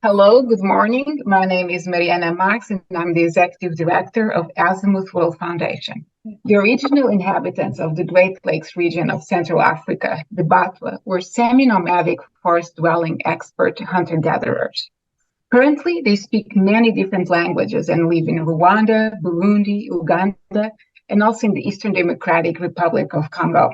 Hello, good morning. My name is Mariana Marx, and I'm the Executive Director of Azimuth World Foundation. The original inhabitants of the Great Lakes region of Central Africa, the Batwa, were semi-nomadic forest-dwelling expert hunter-gatherers. Currently, they speak many different languages and live in Rwanda, Burundi, Uganda, and also in the Eastern Democratic Republic of Congo.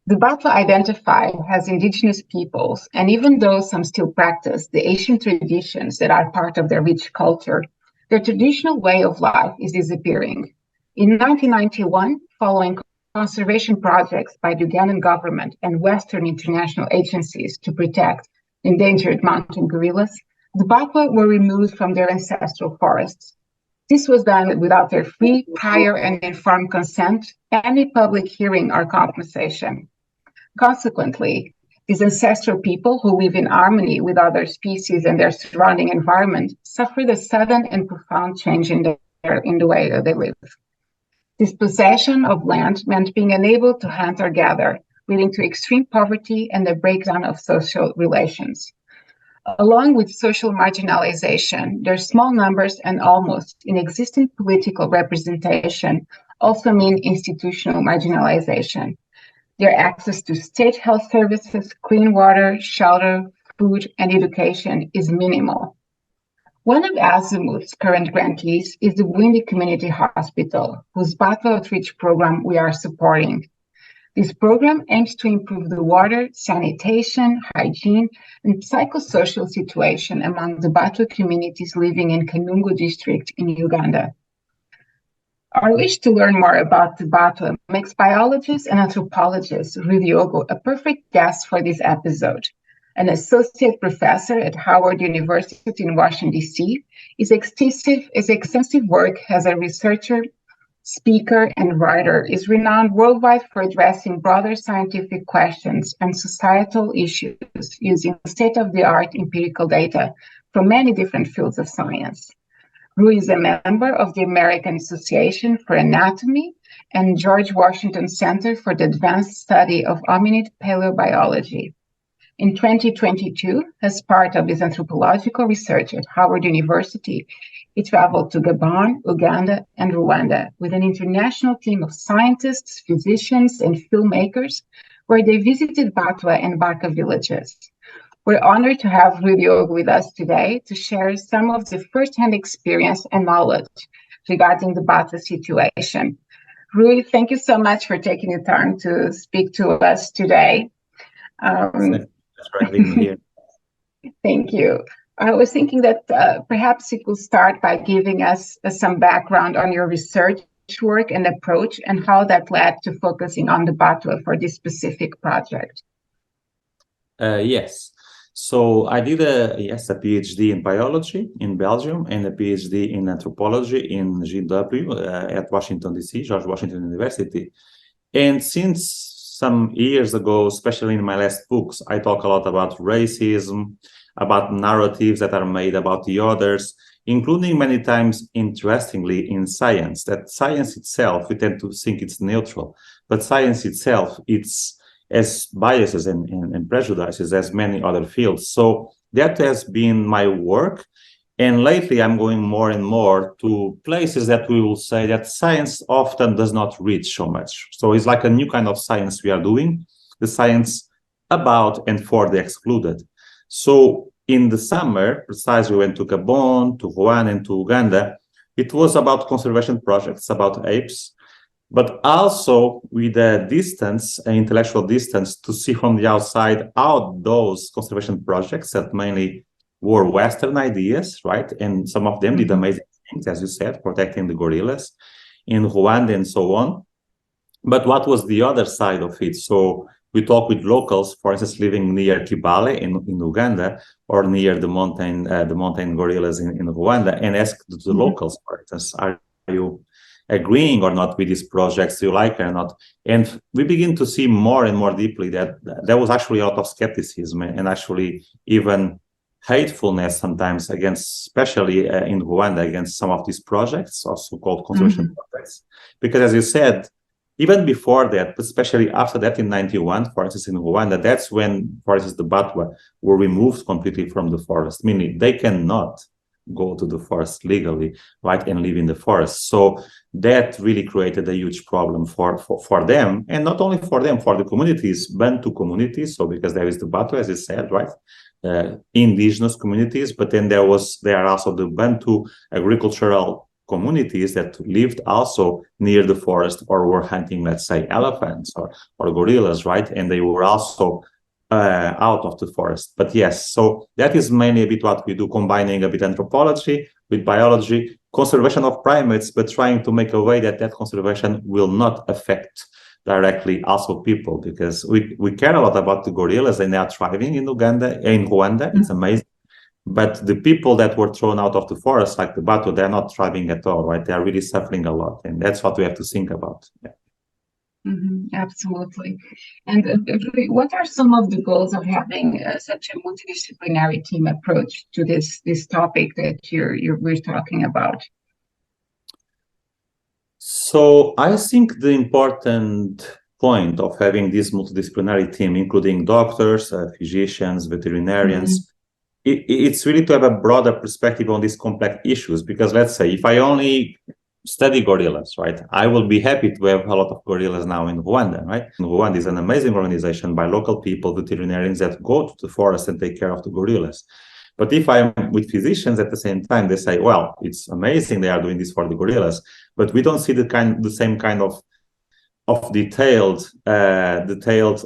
The Batwa identify as indigenous peoples, and even though some still practice the ancient traditions that are part of their rich culture, their traditional way of life is disappearing. In 1991, following conservation projects by the Ugandan government and Western international agencies to protect endangered mountain gorillas, the Batwa were removed from their ancestral forests. This was done without their free, prior, and informed consent, any public hearing or compensation. Consequently, these ancestral people who live in harmony with other species and their surrounding environment suffered a sudden and profound change in the way that they live. Dispossession of land meant being unable to hunt or gather, leading to extreme poverty and the breakdown of social relations. Along with social marginalization, their small numbers and almost inexistent political representation also mean institutional marginalization. Their access to state health services, clean water, shelter, food, and education is minimal. One of Azimuth's current grantees is the Bwindi Community Hospital, whose Batwa Outreach Program we are supporting. This program aims to improve the water, sanitation, hygiene, and psychosocial situation among the Batwa communities living in Kanungu District in Uganda. Our wish to learn more about the Batwa makes biologist and anthropologist Rui Diogo a perfect guest for this episode. An associate professor at Howard University in Washington, D.C., his extensive work as a researcher, speaker, and writer is renowned worldwide for addressing broader scientific questions and societal issues using state-of-the-art empirical data from many different fields of science. Ruis is a member of the American Association for Anatomy and George Washington Center for the Advanced Study of Hominid Paleobiology. In 2022, as part of his anthropological research at Howard University, he traveled to Gabon, Uganda, and Rwanda with an international team of scientists, physicians, and filmmakers, where they visited Batwa and Baka villages. We're honored to have Rui Diogo with us today to share some of the firsthand experience and knowledge regarding the Batwa situation. Rui, thank you so much for taking the time to speak to us today. Thanks for having me here. Thank you. I was thinking that perhaps you could start by giving us some background on your research work and approach and how that led to focusing on the Batwa for this specific project. Yes. So I did a PhD in biology in Belgium and a PhD in anthropology in GW at Washington D.C, George Washington University. And since some years ago, especially in my last books, I talk a lot about racism, about narratives that are made about the others, including many times, interestingly, in science, that science itself, we tend to think it's neutral, but science itself, it's as biases and prejudices as many other fields. So that has been my work. And lately I'm going more and more to places that we will say that science often does not reach so much. So it's like a new kind of science we are doing, the science about and for the excluded. So in the summer, precisely we went to Gabon, to Rwanda, and to Uganda. It was about conservation projects, about apes, but also with a distance, an intellectual distance, to see from the outside how those conservation projects that mainly were Western ideas, right? And some of them did amazing things, as you said, protecting the gorillas in Rwanda and so on. But what was the other side of it? So we talk with locals, for instance, living near Kibale in Uganda, or near the mountain gorillas in Rwanda, and ask the locals, for instance, are you agreeing or not with these projects? Do you like it or not? And we begin to see more and more deeply that there was actually a lot of skepticism and actually even hatefulness sometimes against, especially in Rwanda, against some of these projects, or so-called conservation projects. Because as you said, even before that, but especially after that in 91, for instance, in Rwanda, that's when, for instance, the Batwa were removed completely from the forest, meaning they cannot go to the forest legally, right, and live in the forest. So that really created a huge problem for them, and not only for them, for the communities, Bantu communities. So because there is the Batwa, as you said, right, indigenous communities, but then there are also the Bantu agricultural communities that lived also near the forest or were hunting, let's say, elephants or gorillas, right? And they were also out of the forest. But yes, so that is mainly a bit what we do, combining a bit anthropology with biology, conservation of primates, but trying to make a way that conservation will not affect directly also people, because we care a lot about the gorillas and they are thriving in Uganda, in Rwanda. It's amazing. But the people that were thrown out of the forest, like the Batwa, they're not thriving at all, right? They're really suffering a lot. And that's what we have to think about. Yeah. Absolutely. And what are some of the goals of having such a multidisciplinary team approach to this topic that we're talking about? So I think the important point of having this multidisciplinary team, including doctors, physicians, veterinarians, it's really to have a broader perspective on these complex issues. Because let's say if I only study gorillas, right, I will be happy to have a lot of gorillas now in Rwanda, right? And Rwanda is an amazing organization by local people, veterinarians that go to the forest and take care of the gorillas. But if I'm with physicians at the same time, they say, well, it's amazing they are doing this for the gorillas, but we don't see the same kind of detailed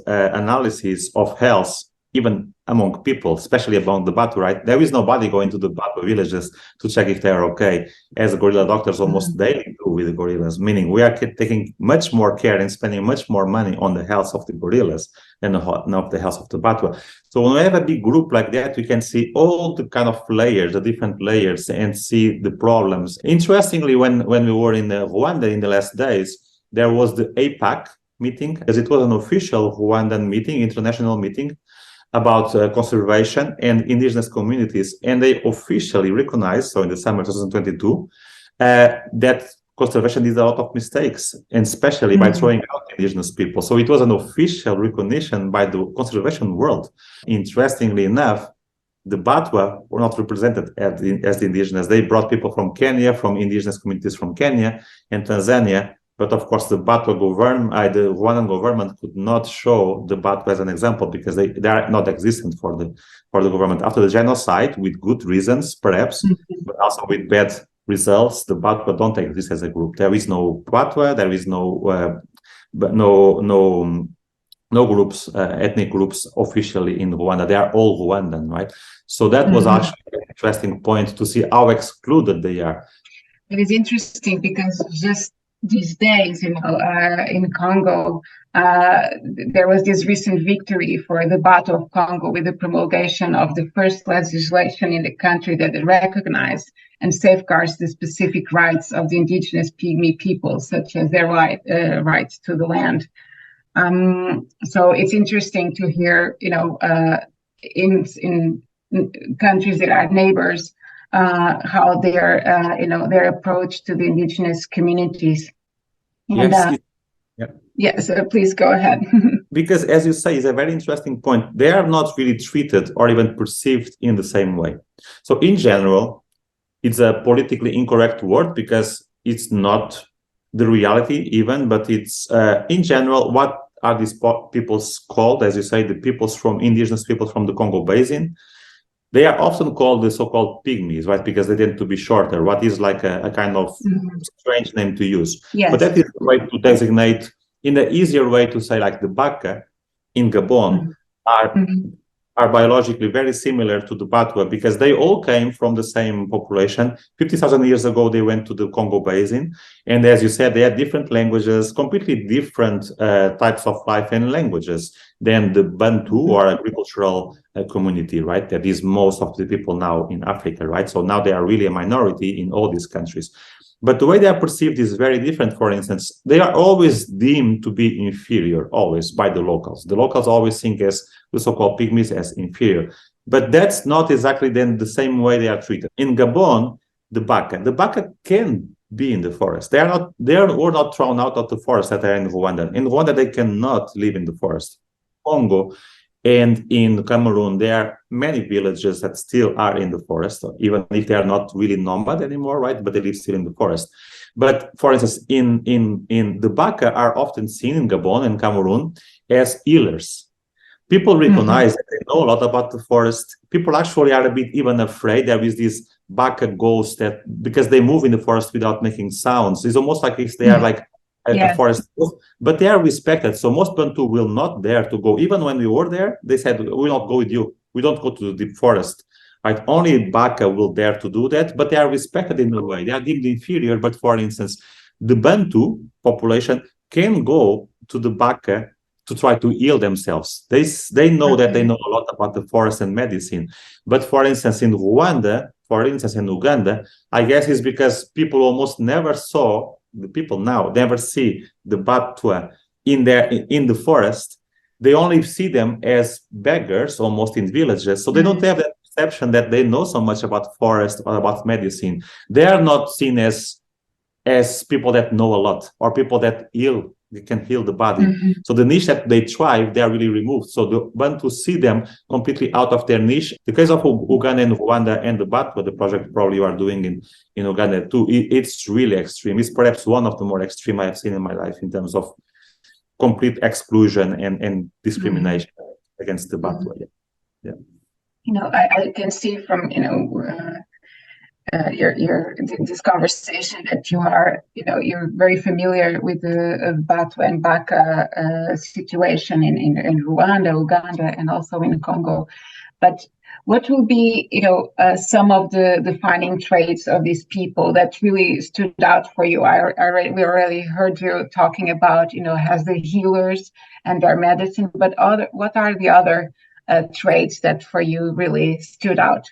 analysis of health, even among people, especially among the Batwa, right? There is nobody going to the Batwa villages to check if they're okay, as gorilla doctors almost daily do with the gorillas, meaning we are taking much more care and spending much more money on the health of the gorillas than of the health of the Batwa. So when we have a big group like that, we can see all the kind of layers, the different layers, and see the problems. Interestingly, when we were in Rwanda in the last days, there was the APAC meeting, as it was an official Rwandan meeting, international meeting, about conservation and indigenous communities, and they officially recognized, so in the summer 2022, that conservation did a lot of mistakes, and especially by throwing out indigenous people. So it was an official recognition by the conservation world. Interestingly enough, the Batwa were not represented as the indigenous. They brought people from Kenya, from indigenous communities from Kenya and Tanzania. But of course, the Batwa government, the Rwandan government could not show the Batwa as an example because they are not existent for the government. After the genocide, with good reasons, perhaps, but also with bad results, the Batwa don't exist as a group. There is no Batwa. There is no groups, ethnic groups officially in Rwanda. They are all Rwandan, right? So that was actually an interesting point to see how excluded they are. It is interesting because just these days, in Congo, there was this recent victory for the Batwa of Congo with the promulgation of the first legislation in the country that recognized and safeguards the specific rights of the indigenous pygmy peoples, such as their rights to the land. So it's interesting to hear, in countries that are neighbors, how their approach to the indigenous communities. And, yes, please go ahead. Because as you say, it's a very interesting point. They are not really treated or even perceived in the same way. So in general, it's a politically incorrect word because it's not the reality even, but it's in general, what are these peoples called? As you say, the indigenous peoples from the Congo Basin. They are often called the so-called pygmies, right? Because they tend to be shorter. What is like a kind of strange name to use. Yes. But that is the way to designate, in the easier way to say, like the Baka in Gabon are biologically very similar to the Batwa because they all came from the same population. 50,000 years ago, they went to the Congo Basin. And as you said, they had different languages, completely different types of life and languages than the Bantu or agricultural community, right? That is most of the people now in Africa, right? So now they are really a minority in all these countries. But the way they are perceived is very different. For instance, they are always deemed to be inferior, always by the locals. The locals always think as the so-called pygmies as inferior. But that's not exactly then the same way they are treated. In Gabon, the Baka can be in the forest. They were not thrown out of the forest that are in Rwanda. In Rwanda, they cannot live in the forest. Congo and in Cameroon, there are many villages that still are in the forest, even if they are not really nomad anymore, right? But they live still in the forest. But for instance, in the Baka are often seen in Gabon and Cameroon as healers. People recognize that they know a lot about the forest. People actually are a bit even afraid. There is this Baka ghost that, because they move in the forest without making sounds. It's almost like if they are like a forest ghost, but they are respected. So most Bantu will not dare to go. Even when we were there, they said, we will not go with you. We don't go to the deep forest. Right? Only Baka will dare to do that, but they are respected in a way. They are deemed inferior, but for instance, the Bantu population can go to the Baka to try to heal themselves. They know that they know a lot about the forest and medicine. But for instance, in Rwanda, for instance, in Uganda, I guess it's because people almost never saw, the people now never see the Batwa in the forest. They only see them as beggars almost in villages. So they don't have that perception that they know so much about forest or about medicine. They are not seen as people that know a lot or people that heal. They can heal the body. So the niche that they thrive, they are really removed. So the Bantu see them completely out of their niche. The case of Uganda and Rwanda and the Batwa, the project probably you are doing in Uganda too, it's really extreme. It's perhaps one of the more extreme I have seen in my life in terms of complete exclusion and discrimination against the Batwa. Yeah. You know, I can see from, you know, this conversation that you are, you know, you're very familiar with the Batwa and Baka situation in Rwanda, Uganda, and also in Congo. But what will be, you know, some of the defining traits of these people that really stood out for you? We already heard you talking about, you know, as the healers and their medicine, but what are the other traits that for you really stood out?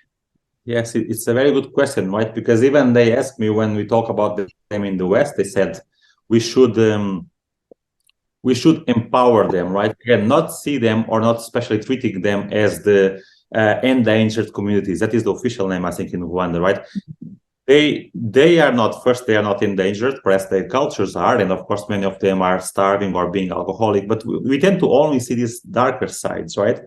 Yes, it's a very good question, right? Because even they asked me when we talk about them in the West, they said we should empower them, right? Again, not see them or not especially treating them as the endangered communities. That is the official name, I think, in Rwanda, right? They are not endangered, perhaps their cultures are, and of course many of them are starving or being alcoholic, but we tend to only see these darker sides, right?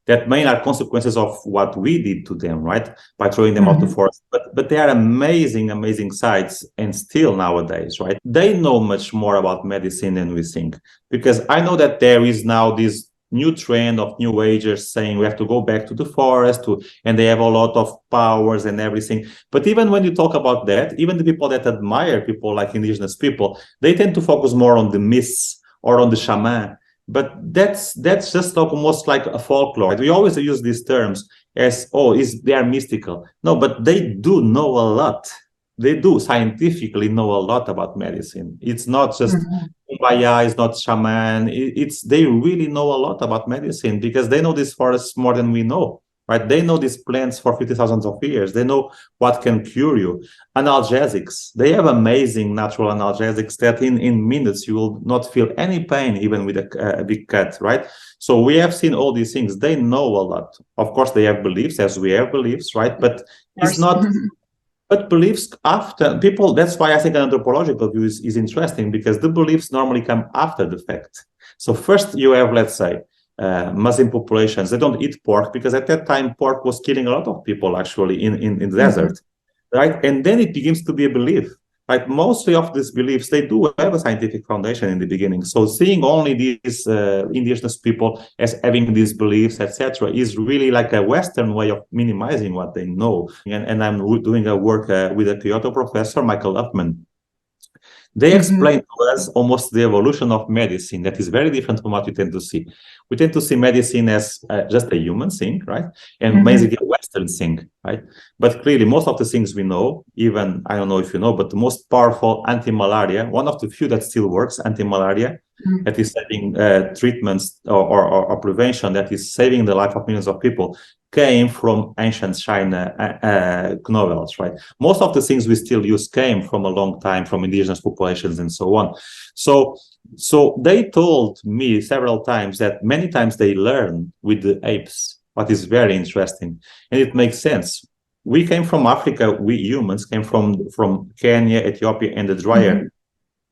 That may are consequences of what we did to them, right? By throwing them out the forest. But they are amazing sites, and still nowadays, right? They know much more about medicine than we think. Because I know that there is now this new trend of new agers saying we have to go back to the forest, and they have a lot of powers and everything. But even when you talk about that, even the people that admire people like indigenous people, they tend to focus more on the myths or on the shaman. But that's just almost like a folklore. We always use these terms as, they are mystical. No, but they do know a lot. They do scientifically know a lot about medicine. It's not just kumbaya, it's not shaman. They really know a lot about medicine because they know these forests more than we know. Right? They know these plants for 50,000 of years. They know what can cure you. Analgesics. They have amazing natural analgesics that in minutes you will not feel any pain, even with a big cut, right? So we have seen all these things. They know a lot. Of course, they have beliefs, as we have beliefs, right? But it's not... But beliefs after people, that's why I think an anthropological view is interesting, because the beliefs normally come after the fact. So first you have, let's say, Muslim populations, they don't eat pork because at that time pork was killing a lot of people actually in the desert, right? And then it begins to be a belief, right? Mostly of these beliefs, they do have a scientific foundation in the beginning. So seeing only these indigenous people as having these beliefs, etc., is really like a Western way of minimizing what they know. And I'm doing a work with a Kyoto professor, Michael Upman. They explain to us almost the evolution of medicine that is very different from what we tend to see. We tend to see medicine as just a human thing, right? And basically a Western thing, right? But clearly, most of the things we know, even, I don't know if you know, but the most powerful anti-malaria, one of the few that still works, anti-malaria, that is saving treatments or prevention, that is saving the life of millions of people, came from ancient China novels, right? Most of the things we still use came from a long time from indigenous populations and so on. So they told me several times that many times they learn with the apes, what is very interesting. And it makes sense. we came from Africa. We humans came from Kenya, Ethiopia, and the drier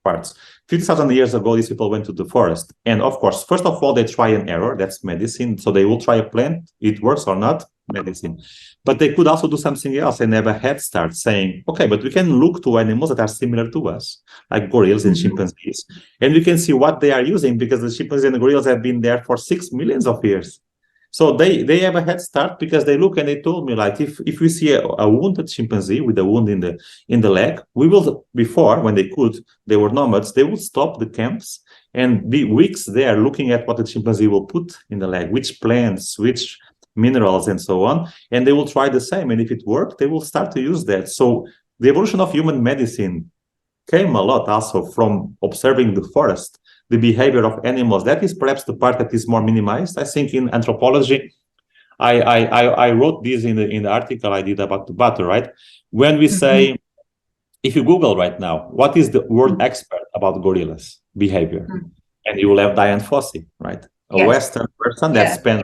parts. 50,000 years ago, these people went to the forest. And of course, first of all, they try and error. That's medicine. So they will try a plant. It works or not, medicine. But they could also do something else and have a head start saying, okay, but we can look to animals that are similar to us, like gorillas and chimpanzees. And we can see what they are using, because the chimpanzees and the gorillas have been there for 6 million years. So they have a head start, because they look and they told me, like, if we see a wounded chimpanzee with a wound in the leg, we will, before, when they were nomads, they would stop the camps and be weeks there looking at what the chimpanzee will put in the leg, which plants, which minerals, and so on. And they will try the same. And if it worked, they will start to use that. So the evolution of human medicine came a lot also from observing the forest, the behavior of animals. That is perhaps the part that is more minimized. I think in anthropology, I wrote this in the article I did about the Batwa, right? When we say, if you Google right now, what is the world expert about gorillas behavior? And you will have Diane Fossey, right? A Western person that spent,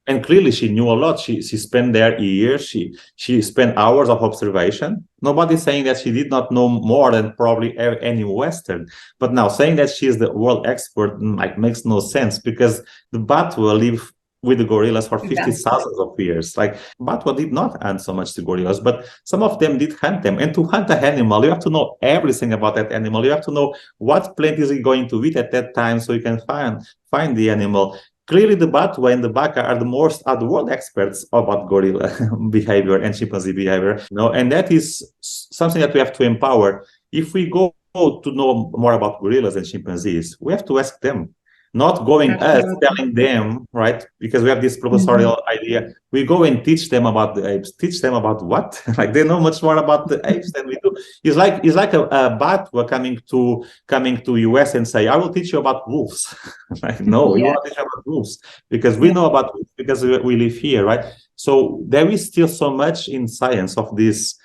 and clearly she knew a lot. She spent there years. She spent hours of observation. Nobody's saying that she did not know more than probably any Western. But now saying that she is the world expert, like, makes no sense, because the Batwa live with the gorillas for 50,000 of years. Like, Batwa did not hunt so much the gorillas, but some of them did hunt them. And to hunt an animal, you have to know everything about that animal. You have to know what plant is it going to eat at that time, so you can find the animal. Clearly, the Batwa and the Baka are the world experts about gorilla behavior and chimpanzee behavior. And that is something that we have to empower. If we go to know more about gorillas and chimpanzees, we have to ask them, not going us telling them, right? Because we have this professorial idea. We go and teach them about the apes. Teach them about what? Like, they know much more about the apes than we do. It's like a Batwa coming to US and say, I will teach you about wolves. Like, no, you want to teach about wolves, because we know about wolves, because we live here, right? So there is still so much in science of these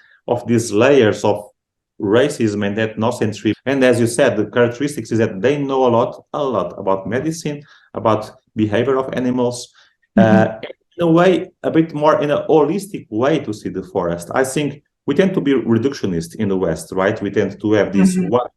layers of racism and ethnocentrism. And as you said, the characteristics is that they know a lot about medicine, about behavior of animals, in a way, a bit more in a holistic way to see the forest. I think we tend to be reductionist in the West, right? We tend to have this one,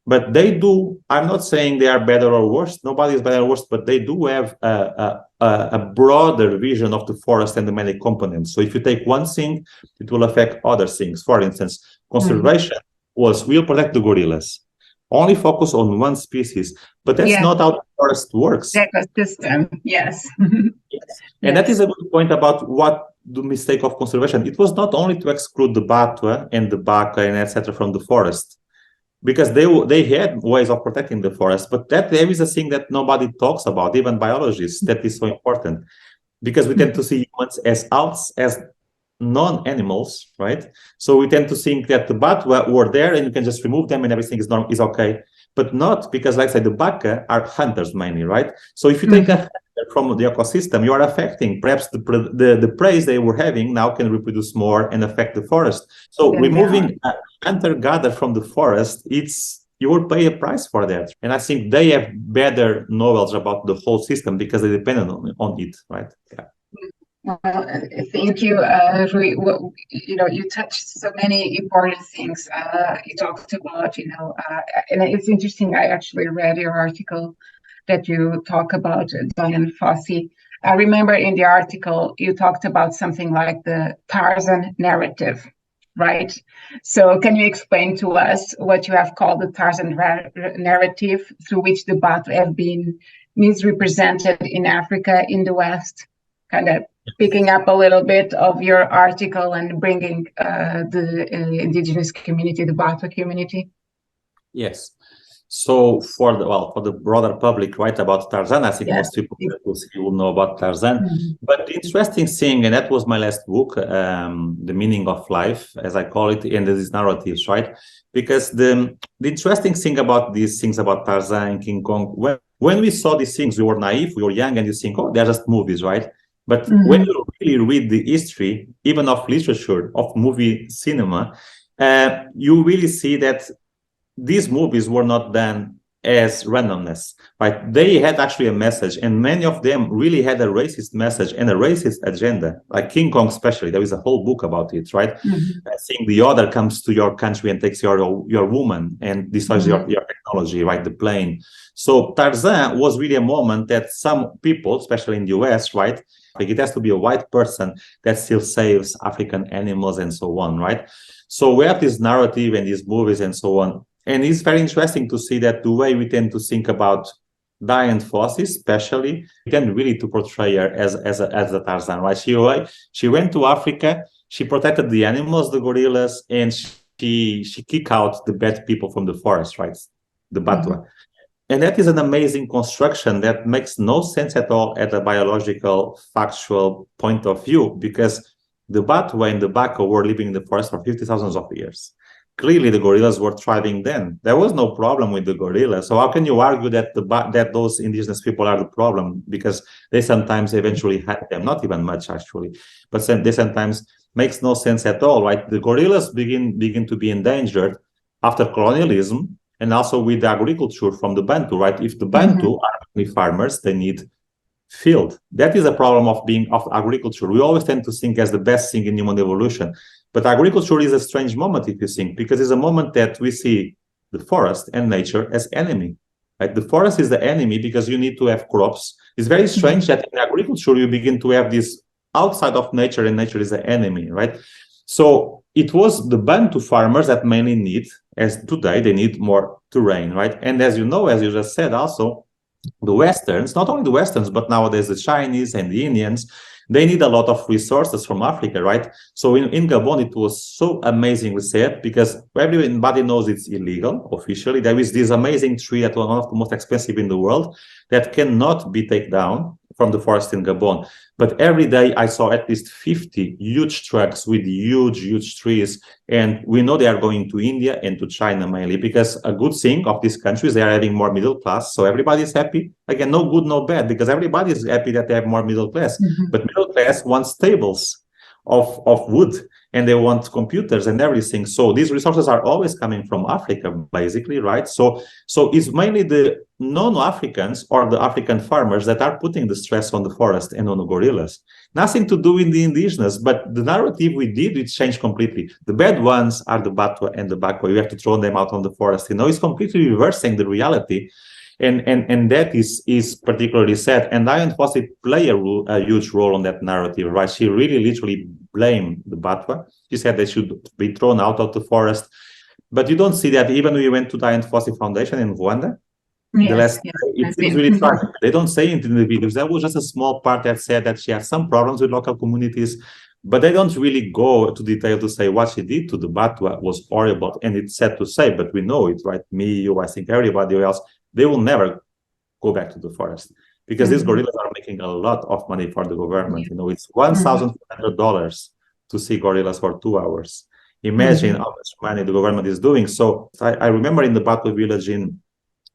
but they do. I'm not saying they are better or worse. Nobody is better or worse, but they do have a broader vision of the forest and the many components. So if you take one thing, it will affect other things. For instance, conservation will protect the gorillas. Only focus on one species, but that's not how the forest works. Ecosystem, yes. And that is a good point about what the mistake of conservation. It was not only to exclude the Batwa and the Baka and etc. from the forest, because they had ways of protecting the forest, but that there is a thing that nobody talks about, even biologists, that is so important, because we tend to see humans as non-animals, right? So we tend to think that the Batwa were there and you can just remove them and everything is okay, but not, because, like I said, the Baka are hunters mainly, right? So if you take a hunter from the ecosystem, you are affecting perhaps the prey they were having now can reproduce more and affect the forest. So removing a hunter-gatherer from the forest, you will pay a price for that. And I think they have better knowledge about the whole system because they depend on it, right? Yeah. Thank you, Rui. Well, you touched so many important things. You talked about, and it's interesting. I actually read your article that you talk about Diane Fossey. I remember in the article you talked about something like the Tarzan narrative, right? So can you explain to us what you have called the Tarzan narrative, through which the Batwa have been misrepresented in Africa, in the West? Kind of picking up a little bit of your article and bringing the indigenous community, the Batwa community. Yes. So for the broader public, right, about Tarzan, I think most people will know about Tarzan. But the interesting thing, and that was my last book, The Meaning of Life, as I call it, and these narratives, right? Because the interesting thing about these things about Tarzan and King Kong, when we saw these things, we were naive, we were young, and you think, oh, they're just movies, right? But when you really read the history, even of literature, of movie cinema, you really see that these movies were not done as randomness, right? They had actually a message, and many of them really had a racist message and a racist agenda, like King Kong especially. There is a whole book about it, right? Saying the other comes to your country and takes your woman and destroys your technology, right? The plane. So Tarzan was really a moment that some people, especially in the US, right? Like it has to be a white person that still saves African animals and so on, right? So we have this narrative and these movies and so on. And it's very interesting to see that the way we tend to think about Diane Fossey, especially, we tend really to portray her as a Tarzan, right? She went to Africa, she protected the animals, the gorillas, and she kicked out the bad people from the forest, right? The Batwa. And that is an amazing construction that makes no sense at all at a biological, factual point of view, because the Batwa and the Baka were living in the forest for 50,000 of years. Clearly, the gorillas were thriving then. There was no problem with the gorillas. So how can you argue that that those indigenous people are the problem? Because they sometimes eventually had them, not even much actually, but they sometimes makes no sense at all, right? The gorillas begin to be endangered after colonialism and also with the agriculture from the Bantu, right? If the Bantu are farmers, they need field. That is a problem of agriculture. We always tend to think as the best thing in human evolution. But agriculture is a strange moment, if you think, because it's a moment that we see the forest and nature as enemy. Right? The forest is the enemy because you need to have crops. It's very strange that in agriculture you begin to have this outside of nature, and nature is the enemy, right? So it was the Bantu farmers that mainly need, as today they need more terrain, right? And as you know, as you just said, also the Westerns, not only the Westerns, but nowadays the Chinese and the Indians, they need a lot of resources from Africa, right? So in Gabon, it was so amazingly said, because everybody knows it's illegal officially. There is this amazing tree that was one of the most expensive in the world that cannot be taken down from the forest in Gabon. But every day I saw at least 50 huge trucks with huge trees. And we know they are going to India and to China mainly, because a good thing of these countries, they are having more middle class. So everybody is happy. Again, no good, no bad, because everybody is happy that they have more middle class. But middle class wants tables of wood, and they want computers and everything. So these resources are always coming from Africa, basically, right? So it's mainly the non-Africans or the African farmers that are putting the stress on the forest and on the gorillas. Nothing to do with the indigenous, but the narrative it changed completely. The bad ones are the Batwa and the Baka. You have to throw them out on the forest. It's completely reversing the reality. And that is particularly sad. And Diane Fossey played a huge role on that narrative, right? She really literally blamed the Batwa. She said they should be thrown out of the forest. But you don't see that even when you went to Diane Fossey Foundation in Rwanda. It seems really tragic. They don't say it in the videos. That was just a small part that said that she had some problems with local communities, but they don't really go to detail to say what she did to the Batwa was horrible. And it's sad to say, but we know it, right? Me, you, I think everybody else. They will never go back to the forest because these gorillas are making a lot of money for the government. It's $1,400 to see gorillas for 2 hours. Imagine how much money the government is doing. So I remember in the Batwa village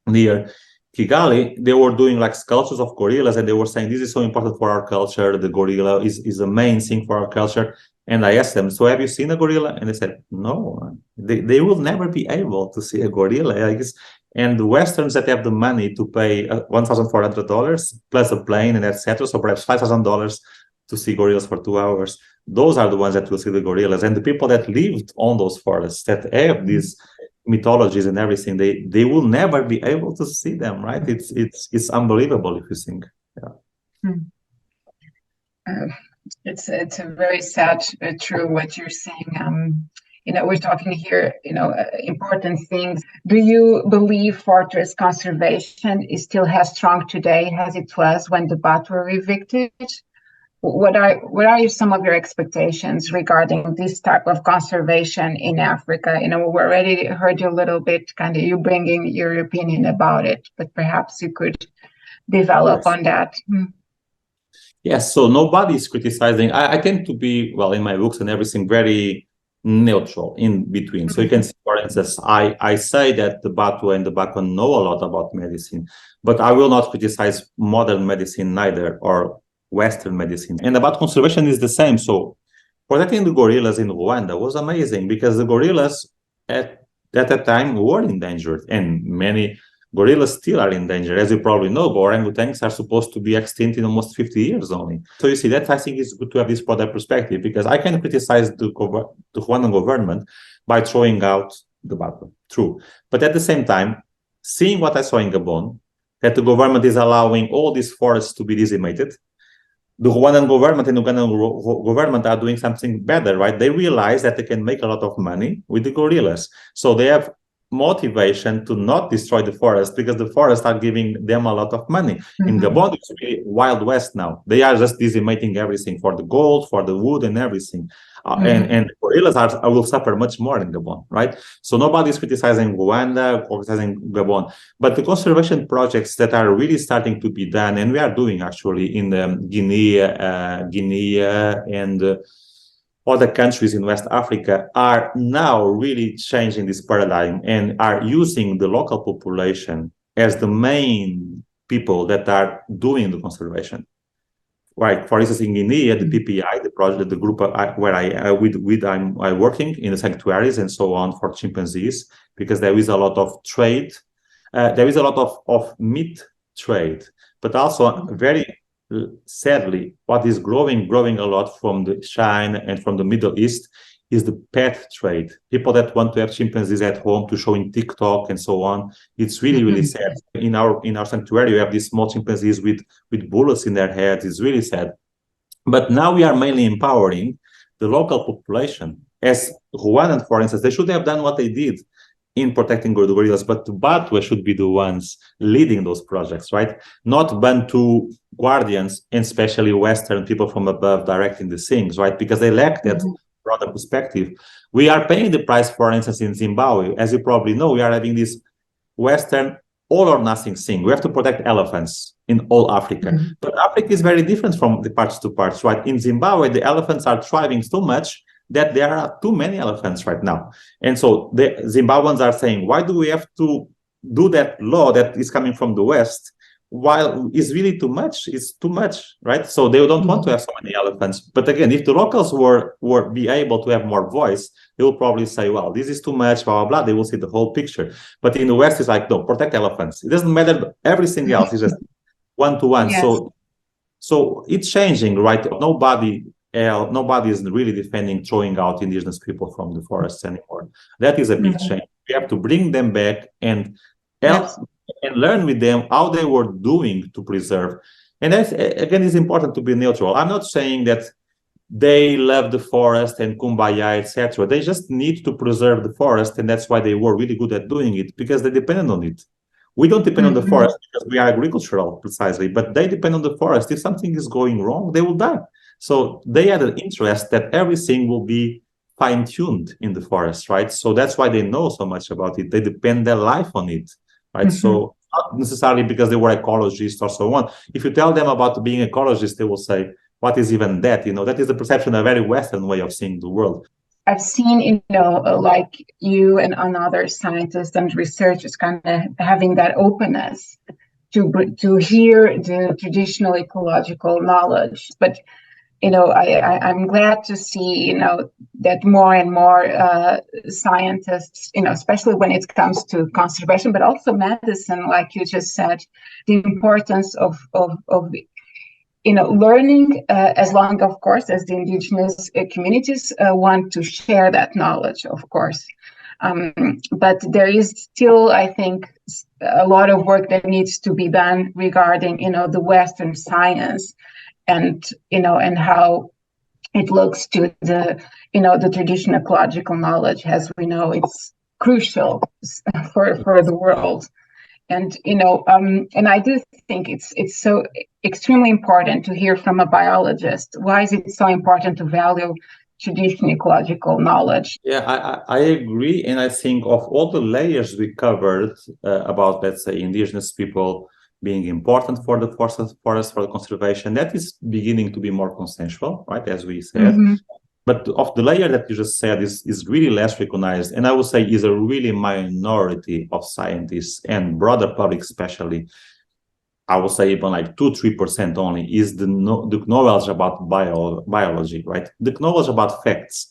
near Kigali, they were doing like sculptures of gorillas, and they were saying this is so important for our culture. The gorilla is the main thing for our culture. And I asked them, so have you seen a gorilla? And they said, no, they will never be able to see a gorilla, I guess. And the Westerns that have the money to pay $1,400 plus a plane and etc., so perhaps $5,000 to see gorillas for 2 hours, those are the ones that will see the gorillas. And the people that lived on those forests, that have these mythologies and everything, they will never be able to see them, right? It's unbelievable if you think. It's a very sad, true what you're saying. We're talking here, important things. Do you believe forest conservation is still as strong today as it was when the Batwa were evicted? What are some of your expectations regarding this type of conservation in Africa? We already heard you a little bit, kind of you bringing your opinion about it, but perhaps you could develop on that. Yes, so nobody is criticizing. I tend to be, well, in my books and everything, very neutral in between. So you can see, for instance, I say that the Batwa and the Baka know a lot about medicine, but I will not criticize modern medicine neither, or Western medicine. And about conservation is the same. So protecting the gorillas in Rwanda was amazing because the gorillas at that time were endangered, and many Gorillas still are endangered, as you probably know, but orangutans are supposed to be extinct in almost 50 years only. So you see, that I think is good to have this broader perspective, because I can criticize the Rwandan government by throwing out the Batwa. True. But at the same time, seeing what I saw in Gabon, that the government is allowing all these forests to be decimated, the Rwandan government and Ugandan government are doing something better, right? They realize that they can make a lot of money with the gorillas. So they have motivation to not destroy the forest, because the forests are giving them a lot of money. In Gabon, it's really Wild West now. They are just decimating everything for the gold, for the wood and everything. And gorillas will suffer much more in Gabon, right? So nobody's criticizing Rwanda, criticizing Gabon. But the conservation projects that are really starting to be done, and we are doing actually in Guinea and other countries in West Africa, are now really changing this paradigm and are using the local population as the main people that are doing the conservation. Right. For instance, in Guinea, the PPI, the project, the group where I'm working in the sanctuaries and so on for chimpanzees, because there is a lot of trade. There is a lot of meat trade, but also very sadly, what is growing a lot from the China and from the Middle East is the pet trade. People that want to have chimpanzees at home to show in TikTok and so on. It's really, really sad. In our sanctuary, we have these small chimpanzees with bullets in their heads. It's really sad. But now we are mainly empowering the local population. As Rwandan, for instance, they should have done what they did in protecting the gorillas, but the Batwa should be the ones leading those projects, right? Not Bantu guardians, and especially Western people from above directing the things, right? Because they lack that broader perspective. We are paying the price, for instance, in Zimbabwe. As you probably know, we are having this Western all or nothing thing. We have to protect elephants in all Africa. But Africa is very different from the parts to parts, right? In Zimbabwe, the elephants are thriving so much that there are too many elephants right now. And so the Zimbabweans are saying, why do we have to do that law that is coming from the West, while it's really too much? It's too much, right? So they don't want to have so many elephants. But again, if the locals were be able to have more voice, they will probably say, well, this is too much, blah, blah, blah. They will see the whole picture. But in the West, it's like, no, protect elephants. It doesn't matter everything else. It's just one-to-one. Yes. So it's changing, right? Nobody is really defending throwing out indigenous people from the forests anymore. That is a big change. We have to bring them back and help and learn with them how they were doing to preserve. And that's, again, it's important to be neutral. I'm not saying that they love the forest and kumbaya, etc. They just need to preserve the forest, and that's why they were really good at doing it, because they depend on it. We don't depend on the forest because we are agricultural, precisely, but they depend on the forest. If something is going wrong, they will die. So they had an interest that everything will be fine-tuned in the forest, right? So that's why they know so much about it. They depend their life on it, right? So not necessarily because they were ecologists or so on. If you tell them about being ecologists, they will say, what is even that? You know, that is the perception, a very Western way of seeing the world. I've seen, like you and other scientists and researchers kind of having that openness to hear the traditional ecological knowledge. But I'm glad to see, that more and more scientists, especially when it comes to conservation, but also medicine, like you just said, the importance of learning, as long, of course, as the indigenous communities want to share that knowledge, of course. But there is still, I think, a lot of work that needs to be done regarding, the Western science, and how it looks to the traditional ecological knowledge. As we know, it's crucial for the world. And and I do think it's so extremely important to hear from a biologist. Why is it so important to value traditional ecological knowledge? Yeah, I agree, and I think of all the layers we covered about, let's say, indigenous people being important for the forest, for the conservation, that is beginning to be more consensual, right, as we said. But of the layer that you just said is really less recognized, and I would say is a really minority of scientists and broader public especially. I would say even like 2-3% only is the knowledge about biology, right? The knowledge about facts.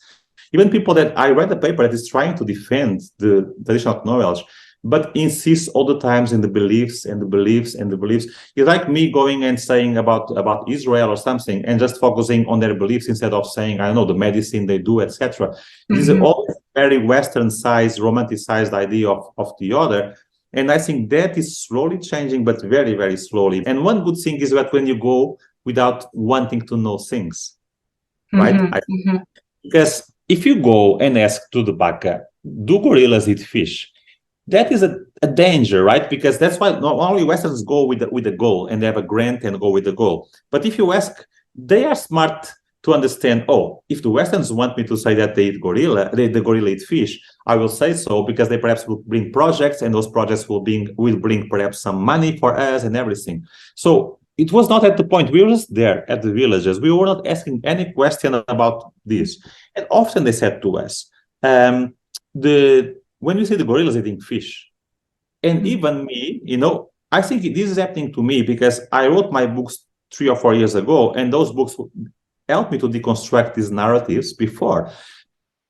Even people that I read a paper that is trying to defend the traditional knowledge, but insists all the times in the beliefs and the beliefs and the beliefs. It's like me going and saying about Israel or something and just focusing on their beliefs instead of saying, I don't know, the medicine they do, etc. This is all very Western-sized, romanticized idea of the other. And I think that is slowly changing, but very, very slowly. And one good thing is that when you go without wanting to know things, right? Because if you go and ask to the Baka, do gorillas eat fish? That is a danger, right? Because that's why not only Westerns go with the goal and they have a grant and go with the goal. But if you ask, they are smart to understand, oh, if the Westerns want me to say that they eat gorilla, the gorilla eat fish, I will say so, because they perhaps will bring projects, and those projects will bring perhaps some money for us and everything. So it was not at the point. We were just there at the villages. We were not asking any question about this. And often they said to us, when you see the gorillas eating fish, and even me, I think this is happening to me because I wrote my books 3 or 4 years ago, and those books helped me to deconstruct these narratives before.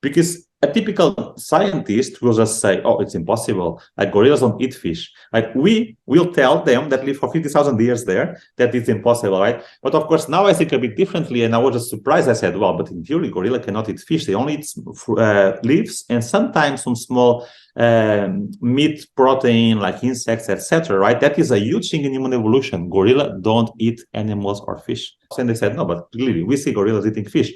Because a typical scientist will just say, oh, it's impossible. Like, gorillas don't eat fish. Like, we will tell them that live for 50,000 years there that it's impossible, right? But of course, now I think a bit differently, and I was just surprised. I said, well, but in theory, gorilla cannot eat fish. They only eat leaves and sometimes some small meat, protein, like insects, etc., right? That is a huge thing in human evolution. Gorilla don't eat animals or fish. And they said, no, but clearly we see gorillas eating fish.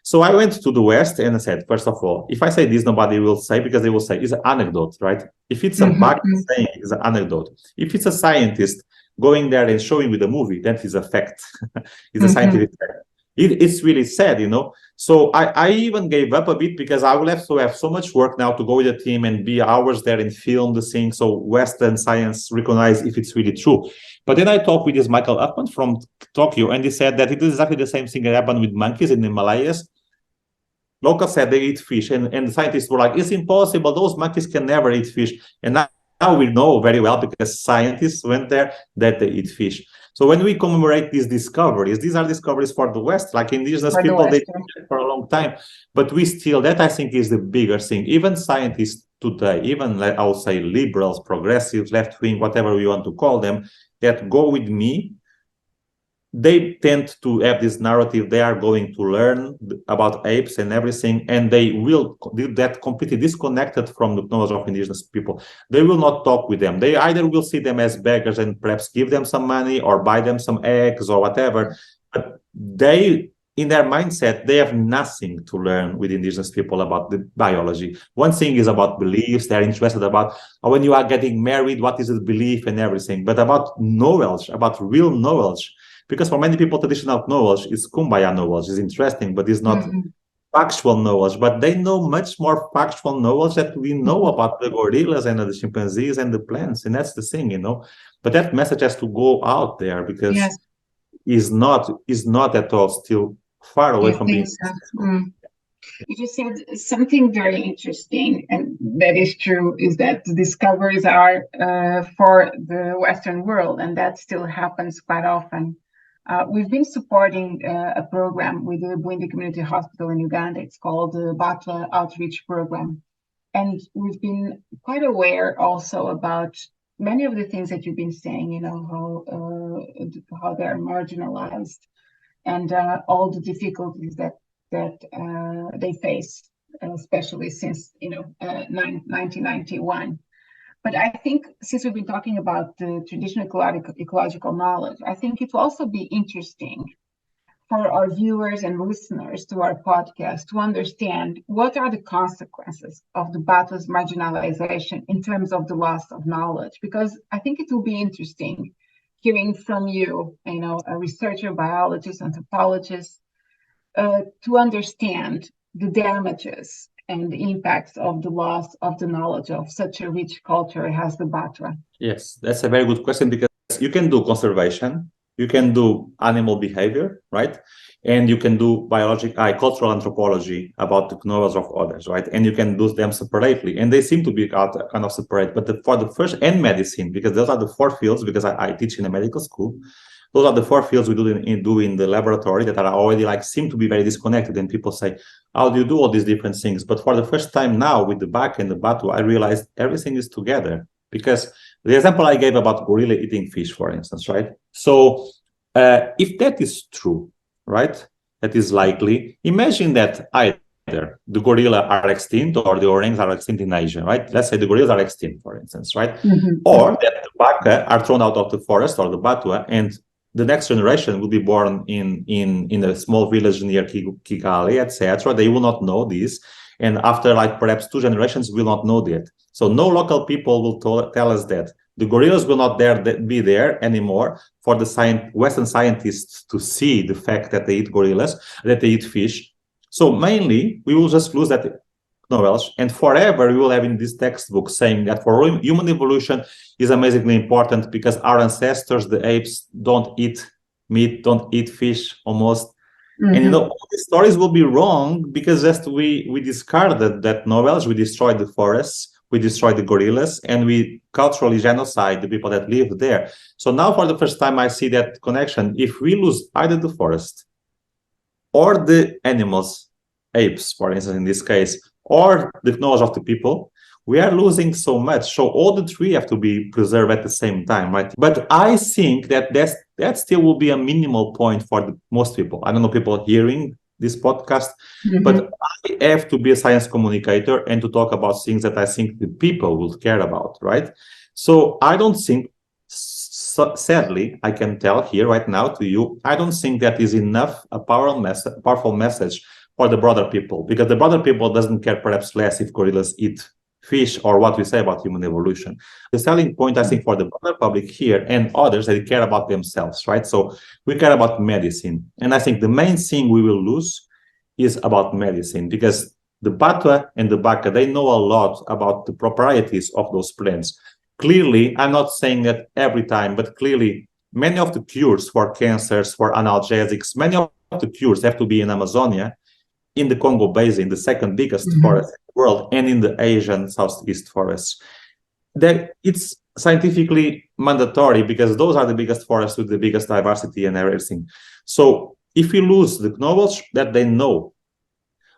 So I went to the West and I said, first of all, if I say this, nobody will say, because they will say it's an anecdote, right? If it's a bug saying it's an anecdote. If it's a scientist going there and showing with a movie, that is a fact. It's a scientific fact. It's really sad, So I even gave up a bit because I will have to have so much work now to go with the team and be hours there and film the thing. So Western science recognize if it's really true. But then I talked with this Michael Upman from Tokyo, and he said that it is exactly the same thing that happened with monkeys in the Himalayas. Locals said they eat fish, and the scientists were like, it's impossible. Those monkeys can never eat fish. And now we know very well, because scientists went there, that they eat fish. So when we commemorate these discoveries, these are discoveries for the West, like indigenous people, they did it for a long time. But we still, that I think is the bigger thing. Even scientists today, even I would say liberals, progressives, left wing, whatever we want to call them, that go with me, they tend to have this narrative. They are going to learn about apes and everything, and they will do that completely disconnected from the knowledge of indigenous people. They will not talk with them. They either will see them as beggars and perhaps give them some money or buy them some eggs or whatever. But they, in their mindset, they have nothing to learn with indigenous people about the biology. One thing is about beliefs. They're interested about when you are getting married, what is the belief and everything. But about knowledge, about real knowledge, because for many people, traditional knowledge is kumbaya knowledge, is interesting, but it's not factual knowledge. But they know much more factual knowledge that we know about the gorillas and the chimpanzees and the plants. And that's the thing, But that message has to go out there, because is not at all still far away from being. You just said something very interesting, and that is true, is that the discoveries are for the Western world, and that still happens quite often. We've been supporting a program with the Bwindi Community Hospital in Uganda. It's called the Batwa Outreach Program. And we've been quite aware also about many of the things that you've been saying, how they're marginalized, and all the difficulties that they face, especially since 1991. But I think, since we've been talking about the traditional ecological knowledge, I think it will also be interesting for our viewers and listeners to our podcast to understand what are the consequences of the Batwa's marginalization in terms of the loss of knowledge. Because I think it will be interesting hearing from you, a researcher, biologist, anthropologist, to understand the damages and the impacts of the loss of the knowledge of such a rich culture as the Batwa. Yes, that's a very good question, because you can do conservation, you can do animal behavior, right? And you can do cultural anthropology about the knowledge of others, right? And you can do them separately, and they seem to be kind of separate. But for the first, and medicine, because those are the 4 fields, because I teach in a medical school. Those are the 4 fields we do in the laboratory that are already seem to be very disconnected. And people say, how do you do all these different things? But for the first time now with the Baka and the Batwa, I realized everything is together. Because the example I gave about gorilla eating fish, for instance, right? So if that is true, right, that is likely, imagine that either the gorilla are extinct or the orangs are extinct in Asia, right? Let's say the gorillas are extinct, for instance, right? Or that the Baka are thrown out of the forest, or the Batwa, and the next generation will be born in a small village near Kigali, etc. They will not know this. And after like perhaps 2 generations, will not know that. So no local people will tell us that. The gorillas will not be there anymore for the Western scientists to see the fact that they eat gorillas, that they eat fish. So mainly, we will just lose that knowledge, and forever we will have in this textbook saying that for human evolution is amazingly important because our ancestors, the apes, don't eat meat, don't eat fish almost. And all these stories will be wrong because just we discarded that knowledge, we destroyed the forests, we destroyed the gorillas, and we culturally genocide the people that live there. So now for the first time I see that connection. If we lose either the forest or the animals, apes, for instance, in this case, or the knowledge of the people, we are losing so much. So all the three have to be preserved at the same time, right? But I think that still will be a minimal point for most people. I don't know people hearing this podcast, but I have to be a science communicator and to talk about things that I think the people will care about, right? So I don't think, sadly, I can tell here right now to you, I don't think that is enough a powerful message for the broader people, because the broader people doesn't care perhaps less if gorillas eat fish or what we say about human evolution. The selling point, I think, for the broader public here and others, they care about themselves, right? So we care about medicine. And I think the main thing we will lose is about medicine, because the Batwa and the Baka, they know a lot about the proprieties of those plants. Clearly, I'm not saying that every time, but clearly many of the cures for cancers, for analgesics, many of the cures have to be in Amazonia, in the Congo Basin, the second biggest forest in the world, and in the Asian Southeast forests. That it's scientifically mandatory because those are the biggest forests with the biggest diversity and everything. So if we lose the knowledge that they know,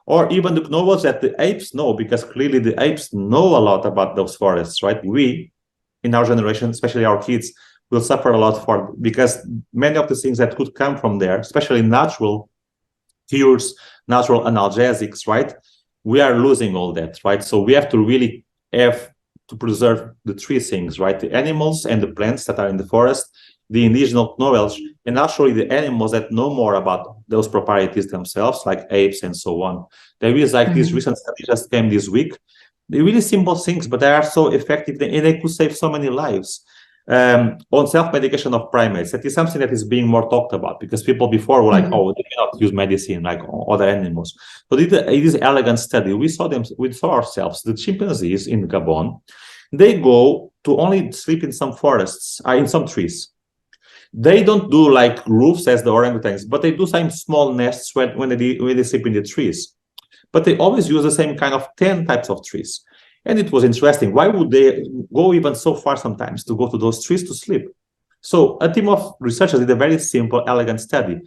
or even the knowledge that the apes know, because clearly the apes know a lot about those forests, right? We, in our generation, especially our kids, will suffer a lot because many of the things that could come from there, especially natural cures, natural analgesics, right? We are losing all that, right? So we have to really have to preserve the three things, right? The animals and the plants that are in the forest, the indigenous knowledge, and actually the animals that know more about those proprieties themselves, like apes and so on. There is like this recent study just came this week. They're really simple things, but they are so effective and they could save so many lives. On self-medication of primates, that is something that is being more talked about because people before were like, oh, they cannot use medicine like other animals. But it is an elegant study. We saw ourselves, the chimpanzees in Gabon, they go to only sleep in some forests, in some trees. They don't do like roofs as the orangutans, but they do some small nests when they sleep in the trees. But they always use the same kind of 10 types of trees. And it was interesting. Why would they go even so far sometimes to go to those trees to sleep? So a team of researchers did a very simple, elegant study.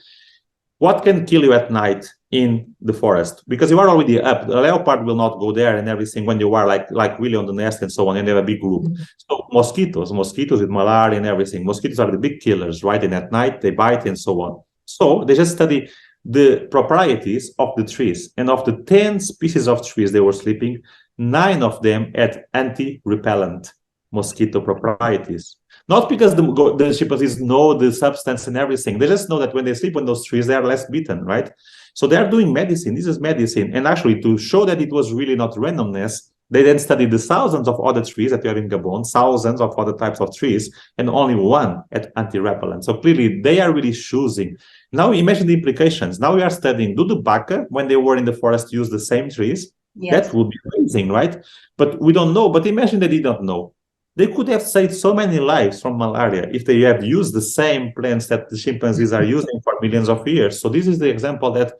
What can kill you at night in the forest? Because you are already up. The leopard will not go there and everything when you are like really on the nest and so on, and they have a big group. So mosquitoes with malaria and everything. Mosquitoes are the big killers, right? And at night they bite and so on. So they just study the proprieties of the trees. And of the 10 species of trees they were sleeping, 9 of them had anti-repellent mosquito proprieties. Not because the chimpanzees know the substance and everything. They just know that when they sleep on those trees, they are less bitten, right? So they are doing medicine. This is medicine. And actually, to show that it was really not randomness, they then studied the thousands of other trees that you have in Gabon, thousands of other types of trees, and only one had anti-repellent. So clearly, they are really choosing. Now imagine the implications. Now we are studying, do the Baka, when they were in the forest, use the same trees? Yes. That would be amazing, right? But we don't know. But imagine they didn't know. They could have saved so many lives from malaria if they have used the same plants that the chimpanzees are using for millions of years. So this is the example that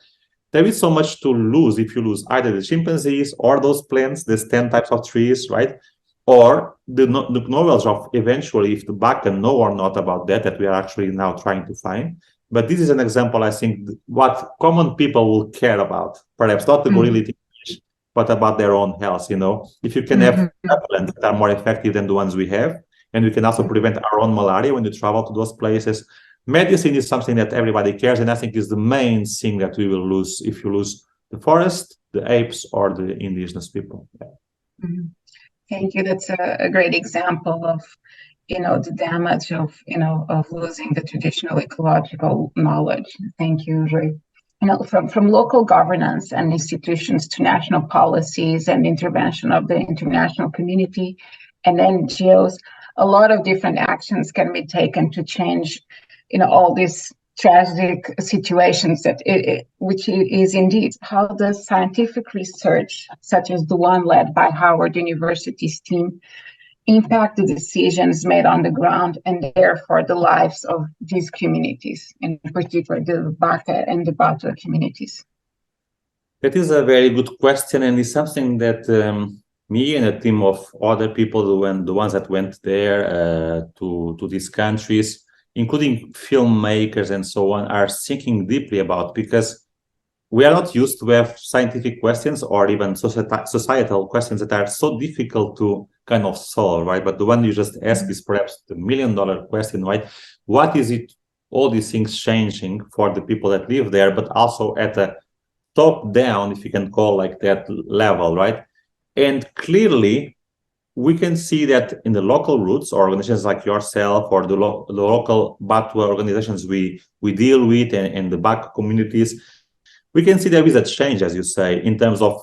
there is so much to lose if you lose either the chimpanzees or those plants, these 10 types of trees, right? Or the knowledge of eventually if the Baka know or not about that we are actually now trying to find. But this is an example, I think, what common people will care about. Perhaps not the gorilla eating fish, but about their own health. If you can have repellents that are more effective than the ones we have, and we can also prevent our own malaria when you travel to those places. Medicine is something that everybody cares, and I think is the main thing that we will lose if you lose the forest, the apes, or the indigenous people. Thank you. That's a great example of, the damage of losing the traditional ecological knowledge. Thank you, Rui. From local governance and institutions to national policies and intervention of the international community and NGOs, a lot of different actions can be taken to change, all these tragic situations which is indeed. How does scientific research, such as the one led by Howard University's team, impact the decisions made on the ground and therefore the lives of these communities, in particular the Baka and the Batwa communities? That is a very good question, and it's something that me and a team of other people, the ones that went there to these countries, including filmmakers and so on, are thinking deeply about, because we are not used to have scientific questions or even societal questions that are so difficult to kind of solve, right? But the one you just asked is perhaps the million-dollar question, right? What is it, all these things changing for the people that live there, but also at a top-down, if you can call like that, level, right? And clearly, we can see that in the local roots, or organizations like yourself, or the local Batwa organizations we deal with, and the Baka communities, we can see there is a change, as you say, in terms of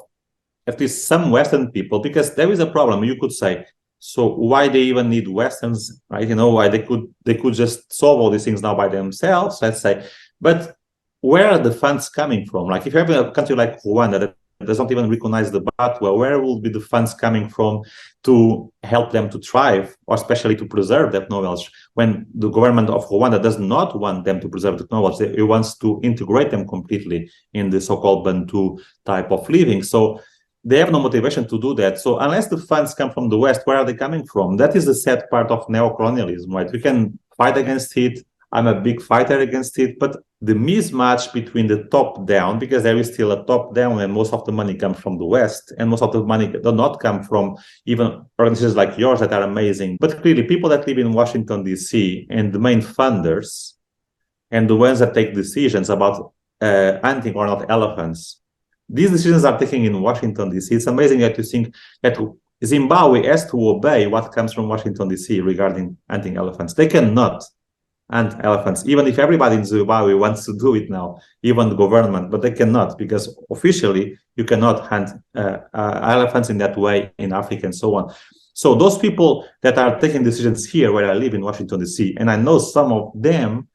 at least some Western people, because there is a problem. You could say, so why they even need Westerns, right? Why they could just solve all these things now by themselves, let's say. But where are the funds coming from? Like if you have a country like Rwanda that does not even recognize the Batwa, where will be the funds coming from to help them to thrive, or especially to preserve that knowledge, when the government of Rwanda does not want them to preserve the knowledge? It wants to integrate them completely in the so-called Bantu type of living. So they have no motivation to do that. So unless the funds come from the West, where are they coming from? That is the sad part of neocolonialism, right? We can fight against it. I'm a big fighter against it, but the mismatch between the top down, because there is still a top down and most of the money comes from the West, and most of the money does not come from even organizations like yours that are amazing. But clearly people that live in Washington, D.C. and the main funders and the ones that take decisions about hunting or not elephants, these decisions are taken in Washington, D.C. It's amazing that you think that Zimbabwe has to obey what comes from Washington, D.C. regarding hunting elephants. They cannot hunt elephants, even if everybody in Zimbabwe wants to do it now, even the government, but they cannot, because officially you cannot hunt elephants in that way in Africa and so on. So those people that are taking decisions here where I live in Washington, D.C., and I know some of them,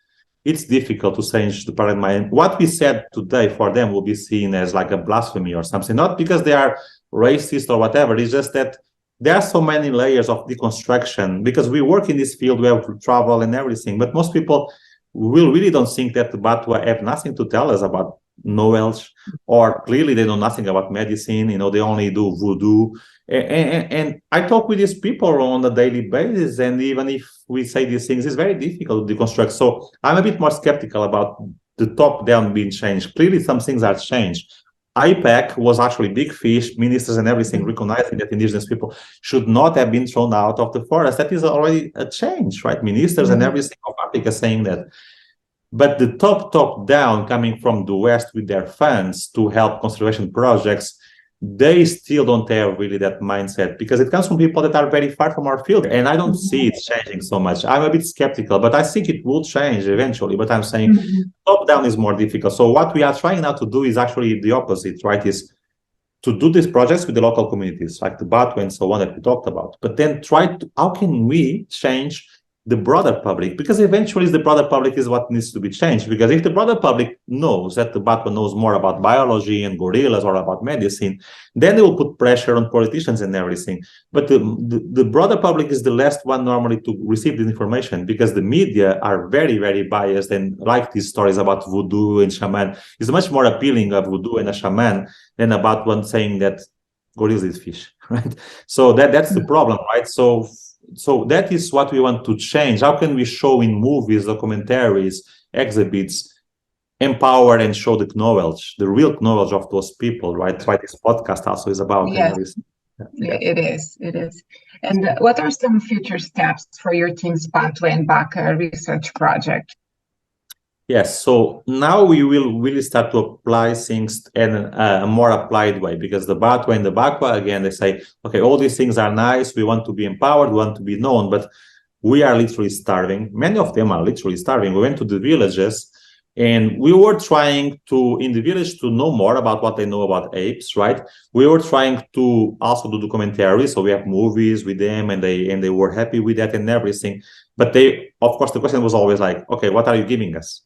it's difficult to change the paradigm. And what we said today for them will be seen as like a blasphemy or something, not because they are racist or whatever. It's just that there are so many layers of deconstruction, because we work in this field, we have to travel and everything, but most people will really don't think that the Batwa have nothing to tell us about knowledge, or clearly they know nothing about medicine, they only do voodoo. And I talk with these people on a daily basis, and even if we say these things, it's very difficult to deconstruct. So I'm a bit more skeptical about the top-down being changed. Clearly some things are changed. IPAC was actually big fish, ministers and everything recognizing that indigenous people should not have been thrown out of the forest. That is already a change, right? Ministers and everything of Africa saying that. But the top down coming from the West with their funds to help conservation projects, they still don't have really that mindset, because it comes from people that are very far from our field. And I don't see it changing so much. I'm a bit skeptical, but I think it will change eventually. But I'm saying top down is more difficult. So what we are trying now to do is actually the opposite, right? Is to do these projects with the local communities, like the Batwa and so on that we talked about. But then how can we change the broader public? Because eventually the broader public is what needs to be changed. Because if the broader public knows that the Batwa knows more about biology and gorillas or about medicine, then they will put pressure on politicians and everything. But the broader public is the last one normally to receive this information, because the media are very, very biased and like these stories about voodoo and shaman. It's much more appealing of voodoo and a shaman than about one saying that gorillas eat fish, right? So that's the problem, right? So that is what we want to change. How can we show in movies, documentaries, exhibits, empower and show the knowledge, the real knowledge of those people, right? That's why this podcast also is about. Yes. And everything. Yeah, it is. And what are some future steps for your team's Batwa and Baka research project? Yes, so now we will really start to apply things in a more applied way, because the Batwa and the Baka, again, they say, okay, all these things are nice, we want to be empowered, we want to be known, but we are literally starving. Many of them are literally starving. We went to the villages and we were trying to, in the village, to know more about what they know about apes, right? We were trying to also do documentaries, so we have movies with them, and they were happy with that and everything. But they, of course, the question was always like, okay, what are you giving us?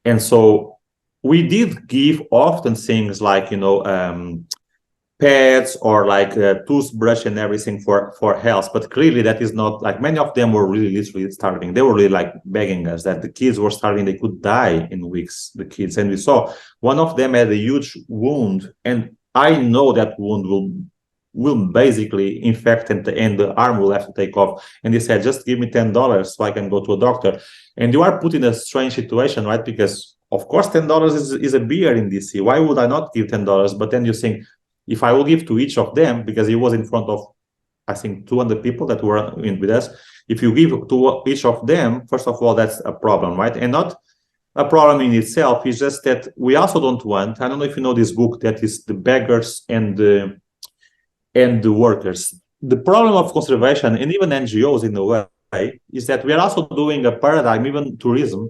And so we did give often things like, pads or like a toothbrush and everything for health. But clearly that is not, like, many of them were really literally starving. They were really like begging us that the kids were starving. They could die in weeks, the kids. And we saw one of them had a huge wound. And I know that wound will basically infect and the arm will have to take off. And they said, just give me $10 so I can go to a doctor. And you are put in a strange situation, right? Because of course, $10 is a beer in DC. Why would I not give $10? But then you think, if I will give to each of them, because he was in front of, I think, 200 people that were with us, if you give to each of them, first of all, that's a problem, right? And not a problem in itself. It's just that we also don't want, I don't know if you know this book that is The Beggars and the Workers. The problem of conservation and even NGOs in a way is that we are also doing a paradigm, even tourism,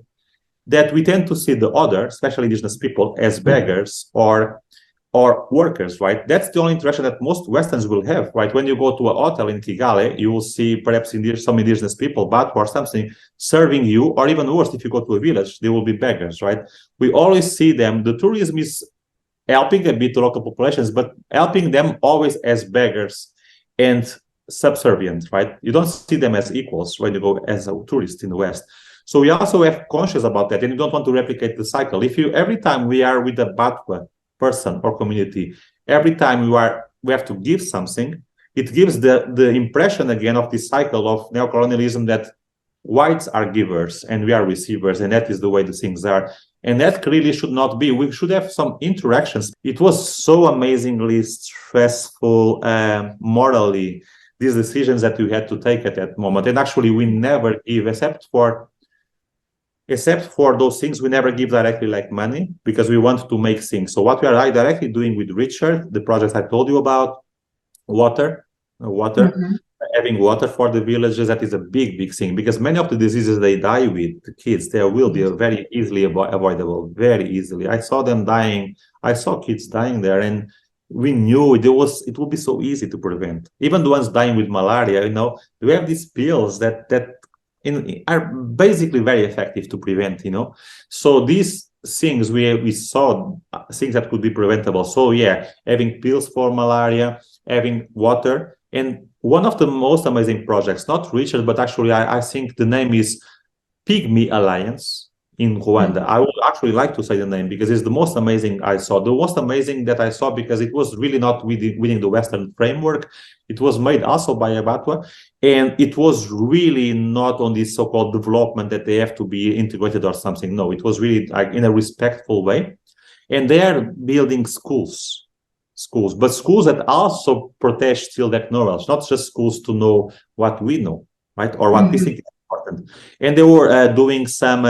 that we tend to see the other, especially indigenous people, as beggars or workers, right? That's the only interaction that most Westerns will have, right? When you go to a hotel in Kigali, you will see perhaps some indigenous people, Batwa or something, serving you, or even worse, if you go to a village, they will be beggars, right? We always see them. The tourism is helping a bit the local populations, but helping them always as beggars and subservient, right? You don't see them as equals when you go as a tourist in the West. So we also have conscious about that, and you don't want to replicate the cycle. If you, every time we are with a Batwa person or community, every time we have to give something, it gives the impression again of this cycle of neocolonialism that whites are givers and we are receivers, and that is the way the things are. And that clearly should not be. We should have some interactions. It was so amazingly stressful, morally, these decisions that we had to take at that moment. And actually, we never give, except for those things, we never give directly like money, because we want to make things. So what we are directly doing with Richard, the project I told you about, water, having water for the villages, that is a big thing, because many of the diseases they die with, the kids, they will be very easily avoidable, very easily. I saw them dying. I saw kids dying there, and we knew it would be so easy to prevent. Even the ones dying with malaria, we have these pills that are basically very effective to prevent, So these things, we saw things that could be preventable. So yeah, having pills for malaria, having water. And one of the most amazing projects, not Richard, but actually I think the name is Pygmy Alliance in Rwanda. I would actually like to say the name because it's the most amazing I saw. The most amazing that I saw, because it was really not within the Western framework. It was made also by a Batwa, and it was really not on this so-called development that they have to be integrated or something. No, it was really like in a respectful way. And they are building schools, but schools that also protect still that knowledge, not just schools to know what we know, right? Or what we think is important. And they were doing some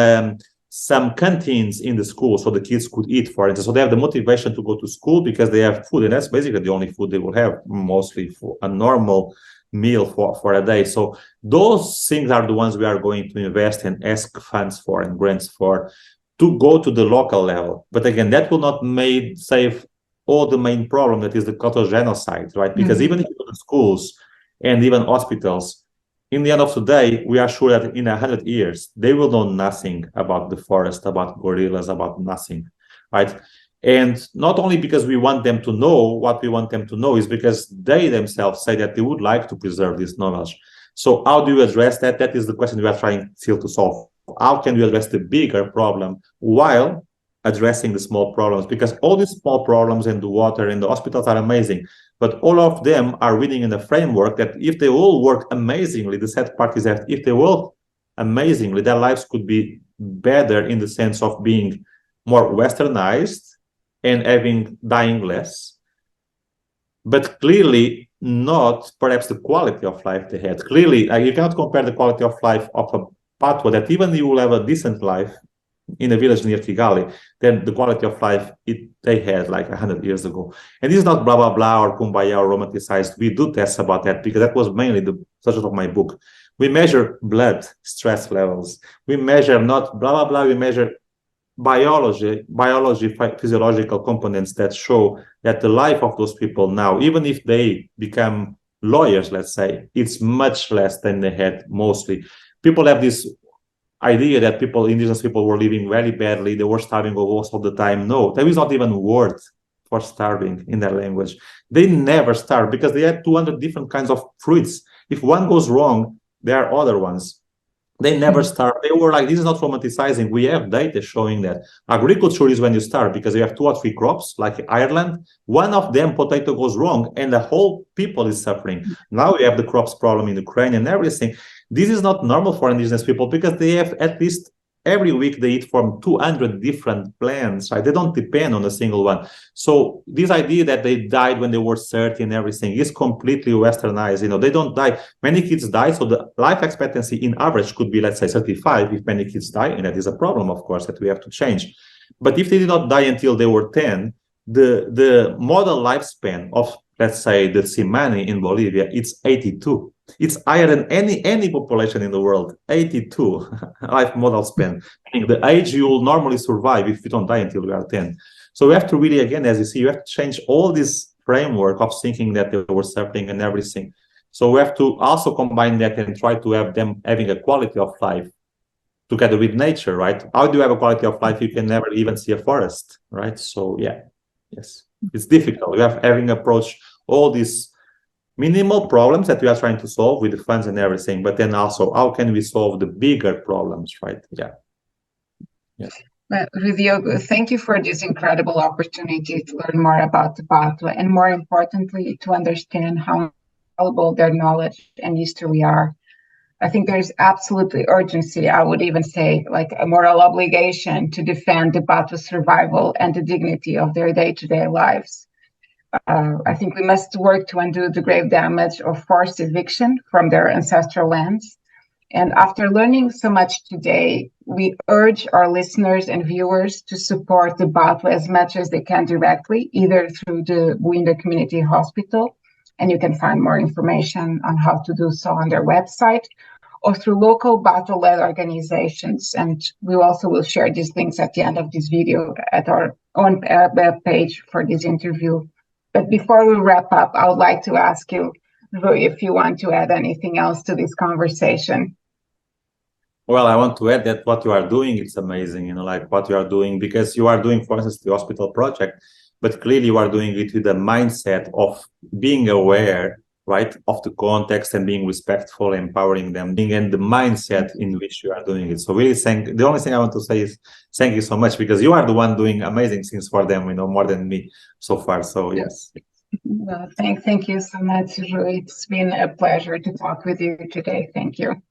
canteens in the school so the kids could eat, for instance. So they have the motivation to go to school because they have food, and that's basically the only food they will have, mostly for a normal meal for a day. So those things are the ones we are going to invest and ask funds for and grants for, to go to the local level. But again, that will not save all the main problem, that is the cultural genocide, right? Because even if you go to schools and even hospitals, in the end of the day, we are sure that in 100 years, they will know nothing about the forest, about gorillas, about nothing, right? And not only because we want them to know what we want them to know, is because they themselves say that they would like to preserve this knowledge. So how do you address that? That is the question we are trying still to solve. How can we address the bigger problem while addressing the small problems? Because all these small problems in the water and the hospitals are amazing, but all of them are winning in a framework that if they all work amazingly, the sad part is that if they work amazingly, their lives could be better in the sense of being more westernized and dying less, but clearly not perhaps the quality of life they had. Clearly, you cannot compare the quality of life of a Batwa that even you will have a decent life in a village near Kigali than the quality of life they had like 100 years ago. And this is not blah, blah, blah, or kumbaya or romanticized. We do tests about that because that was mainly the subject of my book. We measure blood stress levels. We measure not blah, blah, blah. We measure biology, physiological components that show that the life of those people now, even if they become lawyers, let's say, it's much less than they had mostly. People have this idea that indigenous people were living very badly, they were starving most of the time. No, there is not even a word for starving in their language. They never starve because they had 200 different kinds of fruits. If one goes wrong, there are other ones. They never starve. They were like, this is not romanticizing. We have data showing that agriculture is when you starve because you have 2 or 3 crops, like Ireland. One of them, potato, goes wrong, and the whole people is suffering. Now we have the crops problem in Ukraine and everything. This is not normal for indigenous people because they have at least every week they eat from 200 different plants, right? They don't depend on a single one. So this idea that they died when they were 30 and everything is completely westernized. They don't die. Many kids die, so the life expectancy in average could be, let's say, 35 if many kids die, and that is a problem, of course, that we have to change. But if they did not die until they were 10, the model lifespan of, let's say, the Tsimane in Bolivia, it's 82. It's higher than any population in the world. 82 life model span. The age you will normally survive if you don't die until you are 10. So we have to really, again, as you see, you have to change all this framework of thinking that they were suffering and everything. So we have to also combine that and try to have them having a quality of life together with nature, right? How do you have a quality of life? You can never even see a forest, right? So yeah, yes, it's difficult. We have having approached all these minimal problems that we are trying to solve with the funds and everything, but then also how can we solve the bigger problems, right? Yeah. Well, Rui Diogo, thank you for this incredible opportunity to learn more about the Batwa and, more importantly, to understand how valuable their knowledge and history are. I think there's absolutely urgency, I would even say, like a moral obligation to defend the Batwa survival and the dignity of their day-to-day lives. I think we must work to undo the grave damage of forced eviction from their ancestral lands. And after learning so much today, we urge our listeners and viewers to support the Batwa as much as they can directly, either through the Bwindi Community Hospital, and you can find more information on how to do so on their website, or through local Batwa-led organizations. And we also will share these links at the end of this video at our own web page for this interview. But before we wrap up, I would like to ask you, Rui, if you want to add anything else to this conversation. Well, I want to add that what you are doing, it's amazing, like what you are doing, because you are doing, for instance, the hospital project, but clearly you are doing it with the mindset of being aware, right, of the context and being respectful, empowering them, and the mindset in which you are doing it. So really, the only thing I want to say is thank you so much, because you are the one doing amazing things for them, more than me so far. So yes. Well, thank you so much, Rui. It's been a pleasure to talk with you today. Thank you.